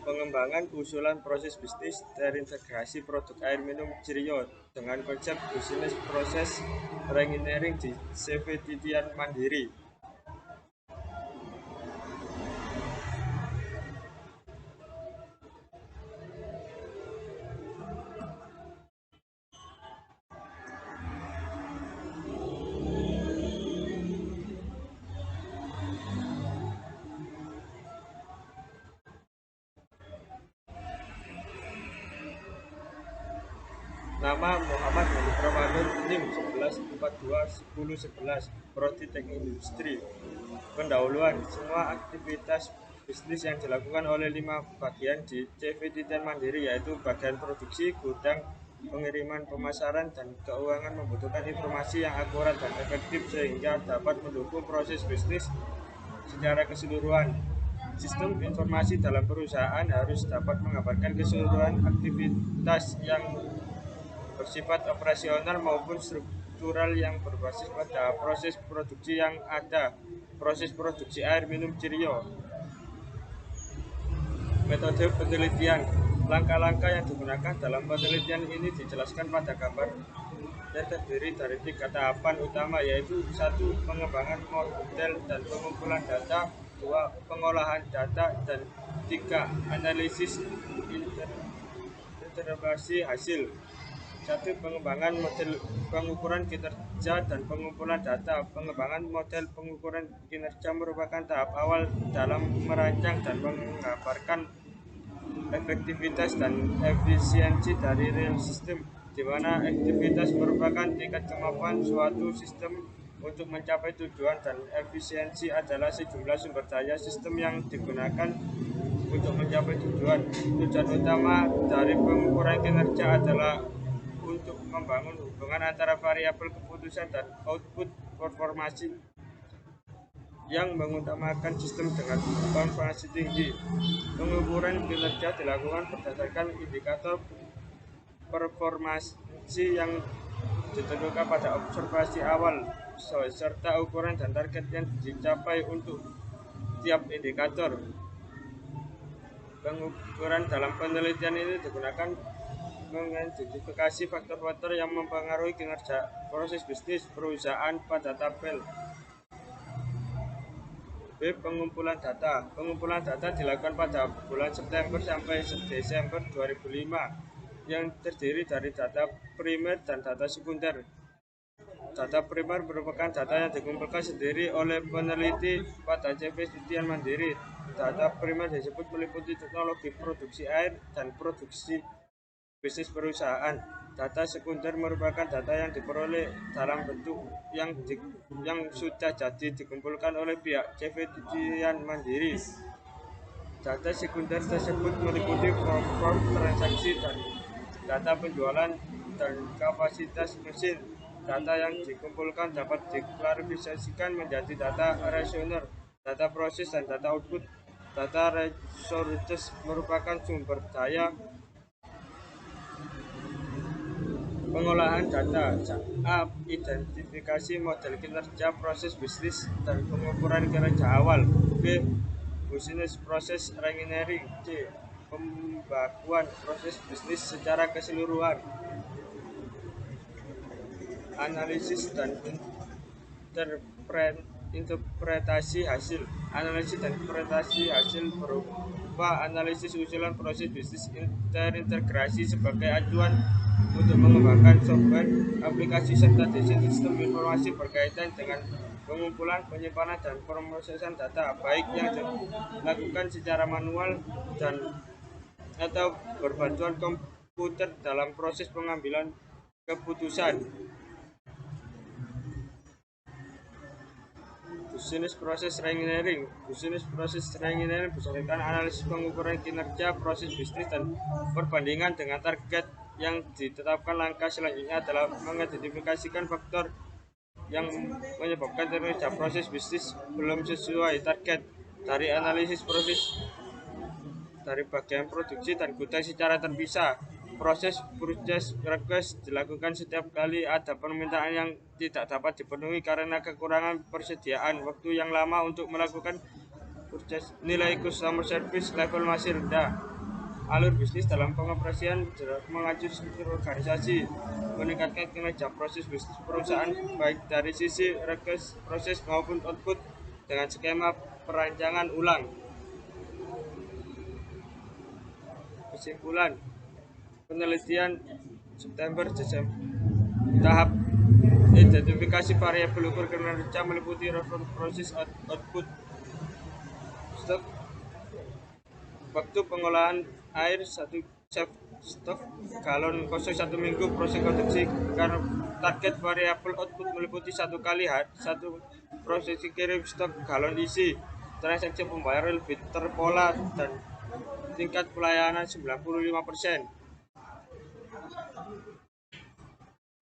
Pengembangan usulan proses bisnis terintegrasi produk air minum Cirio dengan konsep bisnis proses reengineering di CV Titian Mandiri. Nama Muhammad Ramadan NIM 11421011 Prodi Teknik Industri. Pendahuluan semua aktivitas bisnis yang dilakukan oleh 5 bagian di CV Titian Mandiri, yaitu bagian produksi, gudang, pengiriman, pemasaran, dan keuangan membutuhkan informasi yang akurat dan efektif sehingga dapat mendukung proses bisnis secara keseluruhan. Sistem informasi dalam perusahaan harus dapat mengabarkan keseluruhan aktivitas yang bersifat operasional maupun struktural yang berbasis pada proses produksi yang ada. Proses produksi air minum Cirio. Metode penelitian. Langkah-langkah yang digunakan dalam penelitian ini dijelaskan pada gambar dan terdiri dari 3 tahapan utama, yaitu 1. Pengembangan model dan pengumpulan data, 2. Pengolahan data, dan 3. Analisis interpretasi hasil. 1. Pengembangan model pengukuran kinerja dan pengumpulan data. Pengembangan model pengukuran kinerja merupakan tahap awal dalam merancang dan menggambarkan efektivitas dan efisiensi dari real system, di mana aktivitas merupakan tingkat kemampuan suatu sistem untuk mencapai tujuan, dan efisiensi adalah sejumlah sumber daya sistem yang digunakan untuk mencapai tujuan. Tujuan utama dari pengukuran kinerja adalah untuk membangun hubungan antara variabel keputusan dan output performasi yang mengutamakan sistem dengan performasi tinggi. Pengukuran kinerja dilakukan berdasarkan indikator performasi yang ditentukan pada observasi awal serta ukuran dan target yang dicapai untuk tiap indikator. Pengukuran dalam penelitian ini digunakan mengidentifikasi faktor-faktor yang mempengaruhi kinerja proses bisnis perusahaan pada tabel. B. Pengumpulan data. Pengumpulan data dilakukan pada bulan September sampai Desember 2005 yang terdiri dari data primer dan data sekunder. Data primer merupakan data yang dikumpulkan sendiri oleh peneliti pada CV Titian Mandiri. Data primer disebut meliputi teknologi produksi air dan produksi bisnis perusahaan. Data sekunder merupakan data yang diperoleh dalam bentuk yang sudah jadi dikumpulkan oleh pihak CV Titian Mandiri. Data sekunder tersebut meliputi form transaksi dan data penjualan dan kapasitas mesin. Data yang dikumpulkan dapat diklasifikasikan menjadi data resource, data proses, dan data output. Data resources merupakan sumber daya pengolahan data. A. Identifikasi model kinerja proses bisnis dan pengukuran kinerja awal. B. Business process reengineering. C. Pembaguan proses bisnis secara keseluruhan. Analisis dan interpretasi hasil. Analisis dan interpretasi hasil berupa analisis usulan proses bisnis terintegrasi sebagai acuan untuk mengembangkan software, aplikasi, serta desain sistem informasi berkaitan dengan pengumpulan, penyimpanan, dan pemrosesan data, baik yang dilakukan secara manual dan atau berbantuan komputer dalam proses pengambilan keputusan. Business process reengineering. Business process reengineering berdasarkan analisis pengukuran kinerja proses bisnis dan perbandingan dengan target yang ditetapkan. Langkah selanjutnya adalah mengidentifikasikan faktor yang menyebabkan kinerja proses bisnis belum sesuai target. Dari analisis proses dari bagian produksi dan gudang secara terpisah. Proses purchase request dilakukan setiap kali ada permintaan yang tidak dapat dipenuhi karena kekurangan persediaan waktu yang lama untuk melakukan purchase. Nilai customer service level masih rendah. alur bisnis dalam pengoperasian mengacu struktur organisasi, meningkatkan kinerja proses bisnis perusahaan baik dari sisi proses maupun output dengan skema perancangan ulang. Kesimpulan penelitian September Desember tahap identifikasi variabel ukur kinerja meliputi proses output, stok, waktu pengolahan air 1 galon kosong 1 minggu, proses produksi. Karena target variabel output meliputi 1 proses kirim stok galon isi, transaksi pembayaran lebih terpola dan tingkat pelayanan 95%.